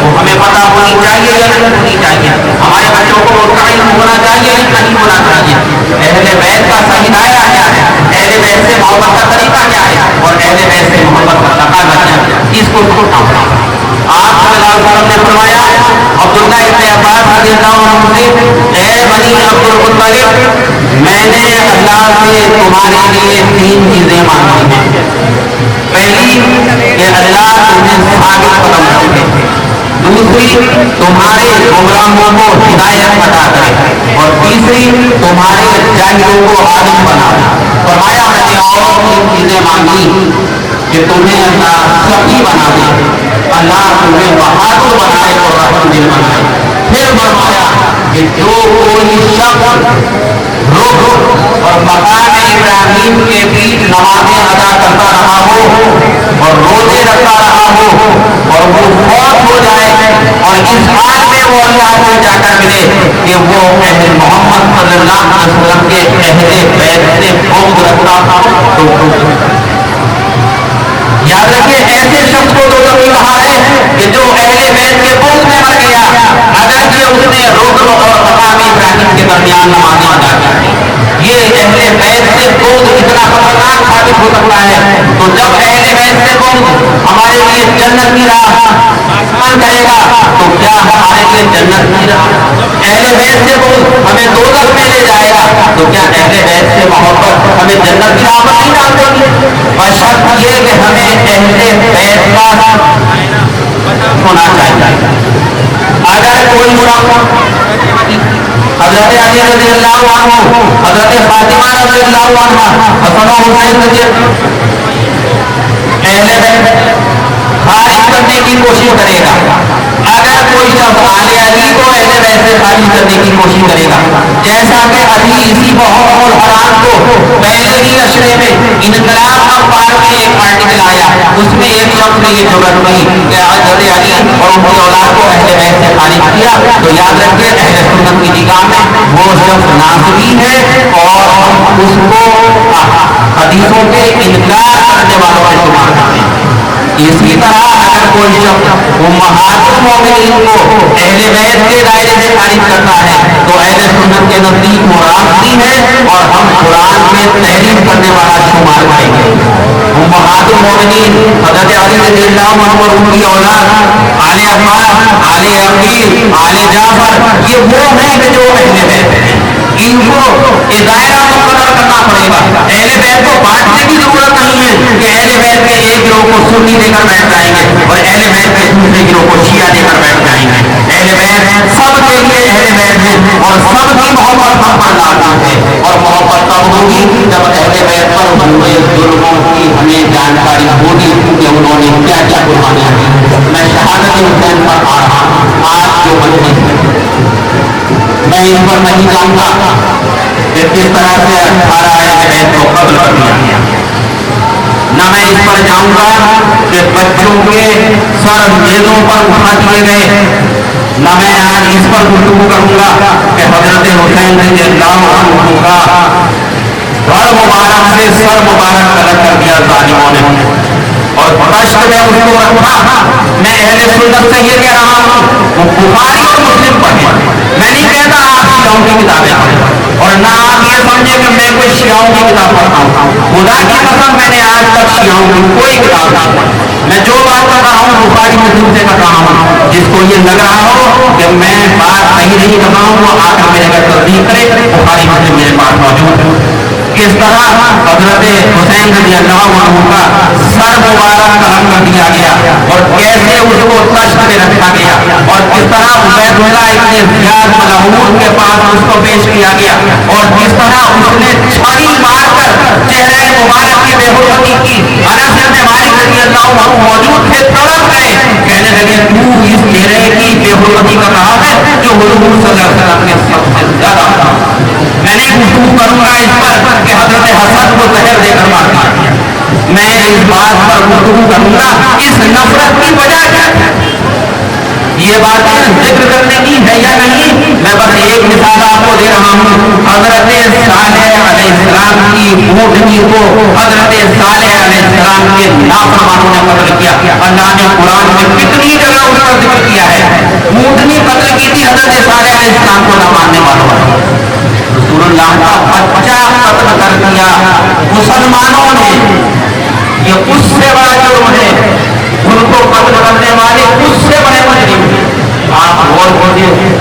تو ہمیں پتہ ہونی چاہیے یا نہیں ہونی چاہیے؟ ہمارے بچوں کو اس کا علم ہونا چاہیے یا نہیں ہونا چاہیے؟ اہل بیت کا صحیح دائرہ کیا ہے؟ اہل بیت سے محبت کا طریقہ کیا ہے؟ اور اہل بیت سے محبت کا تقاضا کیا ہے؟ اس کو سمجھنا۔ آپ صلی اللہ علیہ وسلم نے فرمایا عبداللہ ابن عباس رضی اللہ عنہ سے، اے بنی عبد المطلب، میں نے اللہ سے تمہارے لیے 3 چیزیں مانگی ہیں۔ پہلی کہ اللہ تمہیں ثابت قدم رکھے، دوسری تمہارے گمراہوں کو ہدایت عطا کرے، اور تیسری تمہارے جاہلوں کو عالم بنا۔ فرمایا میں نے اور 3 چیزیں مانگی کہ تمہیں اللہ سخی بنا دے، اللہ تمہیں بہادر بنائے اور رحم دل بنائے۔ پھر فرمایا کہ جو کوئی شخص رکن اور مقام ابراہیم کے بیچ نمازیں ادا کرتا رہا ہو اور روزے رکھتا رہا ہو اور وہ فوت ہو جائے اور اس حال میں وہ اللہ سے جا کر ملے کہ وہ اہل محمد صلی اللہ علیہ وسلم کے اہل بیت سے بغض رکھتا تھا، تو یاد رکھیے ایسے شخص کو دوزخ میں کہا ہے کہ جو اہل بیت کے بغض میں مر گیا اگرچہ اس نے رکن اور مقام ابراہیم کے درمیان نمازیں ادا کی۔ یہ اہل بیت سے بغض اتنا خطرناک ثابت ہو سکتا ہے، تو جب اہل بیت سے بغض ہمارے لیے جنت کی راہ آسان کرے گا تو کیا ہمارے لیے جنت کی راہ؟ اہل بیت سے بغض ہمیں دوزخ میں لے جائے گا تو کیا اہل بیت سے محبت ہمیں جنت کی راہ پر نہیں ڈال دے گی؟ بشرط یہ کہ ہمیں اہل بیت کا ہونا چاہیے۔ اگر کوئی حضرت علی رضی اللہ عنہ، حضرت فاطمہ رضی اللہ عنہ، حسن و حسین رضی اہل بیت خارج کرنے کی کوشش کرے گا، اگر کوئی شخص آل علی کو اہل بیت سے خارج کرنے کی کوشش کرے گا، جیسا کہ ابھی اسی محرم الحرام کو پہلے ہی اشرے میں انقلاب اخبار میں ایک آرٹیکل آیا، اس میں ایک شخص نے یہ جرأت کی کہ حضرت علی اور ان کی اولاد کو اہل بیت سے خارج کیا، تو یاد رکھیے اہل سنت کی نگاہ میں وہ شخص ناصبی ہے اور اس کو حدیثوں کے انکار کرنے والوں میں شمار کرتے ہیں۔ اسی طرح اگر کوئی شخص امہات المومنین کو اہل بیت کے دائرے سے خارج کرتا ہے تو اہل سنت کے نزدیک وہ رافضی ہے اور ہم قرآن میں تحریم کرنے والا شمار کریں گے۔ امہات المومنین حضرت علی رضی اللہ عنہ اور ان کی اولاد آل عباس، آل عقیل، آل جعفر، یہ وہ ہیں کہ جو اہل بیت ہیں، ان کو ایک دائرہ مقرر کرنا پڑے گا۔ اہل بیت کو بانٹنے کی ضرورت نہیں ہے کہ اہل بیت کے ایک گروہ کو سنی دے کر بیٹھ جائیں گے اور اہل بیت کے دوسرے گروہ کو شیعہ دے کر بیٹھ جائیں گے۔ اہل بیت سب کے لیے اہل بیت ہے اور سب کی محبت ہم پر لازم ہے، اور محبت تب ہوگی جب اہل بیت پر ہوئے ظلموں کی ہمیں جانکاری ہوگی کہ انہوں نے کیا کیا قربانیاں دی۔ میں شہادت حسین پر آ رہا ہوں، آج جو مجلس ہے میں اس پر نہیں جانتا کہ کس طرح سے 18 اہل بیت کو قتل کر دیا گیا، نہ میں اس پر جاؤں گا کہ بچوں کے سر میزوں پر اٹھا دیے گئے، نہ میں آج اس پر گفتگو کروں گا کہ حضرت حسین رضی اللہ عنہ کا گھر مبارک سے سر مبارک الگ کر دیا ظالموں نے اور کشت میں اس کو رکھا۔ میں اہل سنت سے یہ کہہ رہا ہوں وہ بخاری اور مسلم پڑھیں، میں نہیں کہتا آپ شیعوں کی کتابیں پڑھیں اور نہ آپ یہ سمجھے کہ میں کوئی شیعوں کی کتاب پڑھتا ہوں۔ خدا کی قسم میں نے آج تک شیعوں کی کوئی کتاب نہیں پڑھی۔ میں جو بات کر رہا ہوں بخاری مسلم سے کر رہا ہوں، جس کو یہ لگ رہا ہو کہ میں بات صحیح نہیں کر رہا ہوں وہ آ کر میرے گھر تصدیق کرے، بخاری مسلم میرے پاس موجود ہے۔ کس طرح حضرت حسین رضی اللہ عنہ کا سر مبارک قلم کر دیا گیا اور کیسے اس کو تشت میں رکھا گیا اور کس طرح عبید اللہ ابن زیاد ملعون کے پاس اس کو پیش کیا گیا اور کس طرح اس نے چھری مار کر چہرے مبارک کی بے حرمتی کی۔ انس بن مالک رضی اللہ عنہ موجود تھے، تڑپ گئے، کہنے لگے تو اس چہرے کی بے حرمتی کا کہا ہے جو حضور صلی اللہ علیہ وسلم کے سب سے زیادہ تھا۔ میں نہیں گفتگو کروں گا اس پر کہ حضرت حسن کو زہر دے کر مار دیا، میں اس بات پر گفتگو کروں گا اس نفرت کی وجہ کیا ہے، یہ باتیں ذکر کرنے کی ہے یا نہیں۔ میں بس ایک مثال آپ کو دے رہا ہوں، حضرت صالح علیہ السلام کی اونٹنی کو حضرت صالح علیہ السلام کے نافرمانوں نے قتل کیا۔ اللہ نے قرآن میں کتنی جگہ اس کا ذکر کیا ہے حضرت صالح علیہ السلام کو نہ ماننے والوں رسول اللہ کا بچہ قتل کر دیا مسلمانوں نے، یہ اس سے بڑا جرم ہے، ان کو قتل کرنے والے اس سے بڑے مجرم ہیں۔ آپ غور کیجیے،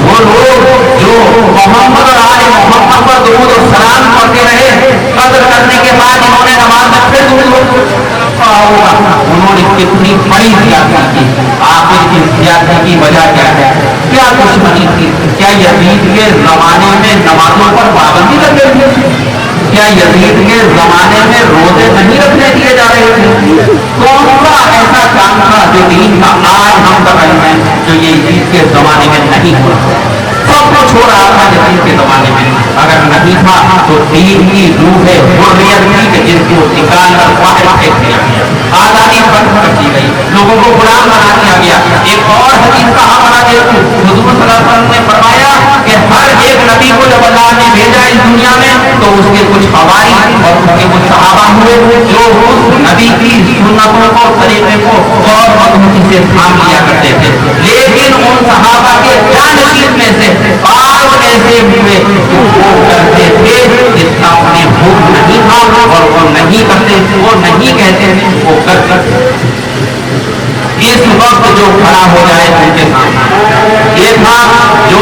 وہ لوگ جو محمد اور آل محمد پر درود و سلام پڑھتے رہے، قتل کرنے کے بعد انہوں نے نماز میں پھر درود پڑھا ہوگا، انہوں نے کتنی بڑی زیادتی کی۔ آخر کی زیادتی کی وجہ کیا ہے؟ کیا دشمنی تھی؟ کیا یزید کے زمانے میں نمازوں پر پابندی لگ گئی تھی؟ کیا یزید کے زمانے میں روزے نہیں رکھنے دیے جا رہے تھے؟ کون سا ایسا کام تھا جو دین کا آج ہم کر رہے ہیں جو یہ یزید کے زمانے میں نہیں ہوا؟ سب کچھ ہو رہا تھا یزید کے زمانے میں، اگر نہیں تھا تو دین کی روح ہے حریت کی کہ جس کو نکال کر باہر پھینک دیا گیا، آزادی بند کر دی گئی، لوگوں کو غلام بنا دیا گیا۔ ایک اور حدیث کہاں بنا دیتی، حضور صلی اللہ علیہ وسلم نے فرمایا کہ ہر ایک نبی کو جب اللہ نے بھیجا اس دنیا میں تو اس کے کچھ حواری اور اس کے کچھ صحابہ ہوئے جو اس نبی کی سنتوں کو طریقے کو اور مضبوطی سے تھام لیا کرتے تھے، لیکن ان صحابہ کے جانشین میں سے بعض ایسے ہوئے جو وہ کرتے تھے جس کا انہیں حکم نہیں تھا اور وہ نہیں کرتے، وہ نہیں کہتے تھے، وہ کرتے تھے۔ اس وقت جو کھڑا ہو جائے ان کے سامنے، یہ تھا جو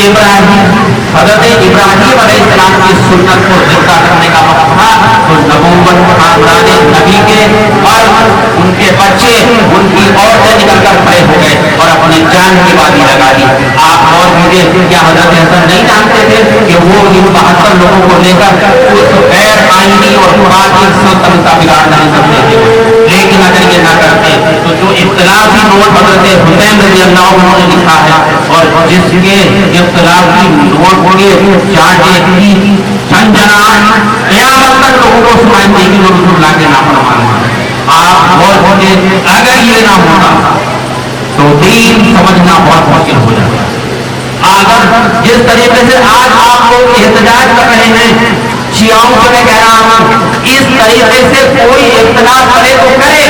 ابراہیم حضرت ابراہیم علیہ السلام کی سنت کو زندہ کرنے کا وقت تھا، تو نبوت خاندان نبی کے مرد، ان کے بچے، ان کی عورتیں نکل کر کھڑے ہو گئے اور اپنی جان کی بازی لگا دی۔ آپ اور مجھے کیا حضرت حسن نہیں جانتے تھے کہ وہ ان 72 لوگوں کو لے کر اس غیر آئینی اور قرآنی سلطنت کا بگاڑ نہیں سکتے تھے؟ لیکن اگر یہ نہ کرتے تو جو اختلافی نوٹ حضرت حسین رضی اللہ عنہ نے لکھا ہے اور جس کے اختلافی نوٹ کے چاٹے کی جھنجھناہٹ قیامت تک لوگوں کو سنائی دے گی، وہ رسول اللہ کے نافرمان ہیں۔ آپ غور کیجیے، اگر یہ نہ ہوتا تو دین سمجھنا بہت مشکل ہو جاتا۔ اگر جس طریقے سے آج آپ لوگ احتجاج کر رہے ہیں، شیعوں سے میں کہہ رہا ہوں اس طریقے سے کوئی اختلاف کرے تو کرے،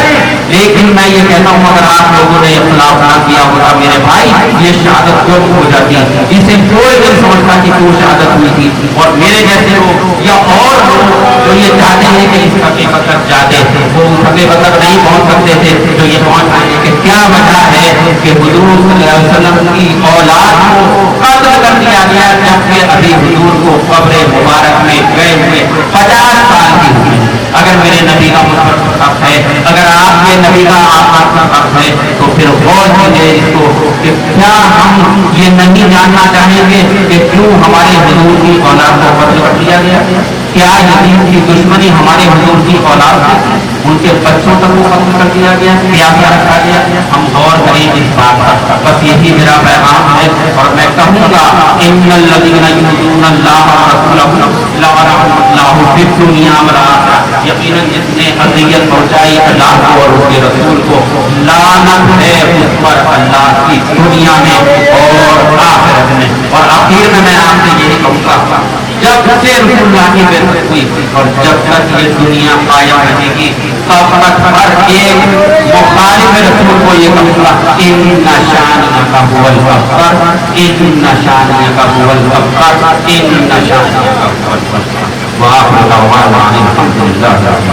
لیکن میں یہ کہتا ہوں اگر آپ لوگوں نے اختلاف نہ کیا ہوتا میرے بھائی، یہ شہادت کیوں ہو جاتی؟ اسے کوئی نہیں سمجھتا کہ کیوں شہادت ہوئی تھی، اور میرے جیسے لوگ یا اور لوگ جو یہ چاہتے ہیں کہ اس حقیقت تک جاتے وہ اس حقیقت تک نہیں پہنچ سکتے تھے، جو یہ پہنچ آئے کہ کیا وجہ ہے کہ حضور صلی اللہ علیہ وسلم کی اولاد کو قتل کر دیا گیا جبکہ ابھی حضور کو قبر مبارک میں گئے ہوئے 50 سال کی ہوئی۔ اگر میرے نبی کا مذہب حق ہے، اگر آپ کے نبی کا آپ کا حق ہے، تو پھر غور کیجیے اس کو کہ کیا ہم یہ نہیں جاننا چاہیں گے کہ کیوں ہمارے حضور کی اولاد کو قتل کر دیا گیا؟ کیا یزید کی دشمنی ہمارے حضور کی اولاد سے، ان کے بچوں تک کو ختم کر دیا گیا؟ کیا رکھا گیا؟ ہم غور کریں اس بات پر، بس یہی میرا پیغام ہے، اور میں کہوں گا ان الذین یؤذون اللہ ورسولہ لعنهم اللہ فی الدنیا والآخرہ، یقیناً جس نے اذیت پہنچائی اللہ کو اور اس کے رسول کو، لعنت ہے اس پر اللہ کی دنیا میں اور آخرت میں۔ اور آخر میں آپ سے یہی کہوں گا جب سے رسول اللہ کی بعثت ہوئی اور جب تک یہ دنیا قائم رہے گی تب تک ہر ایک مخالف رسول کو یہ کہوں گا ان شانک هو الابتر، ان شانک هو الابتر، ان شانک هو الابتر۔ وآخر دعوانا الحمد للہ۔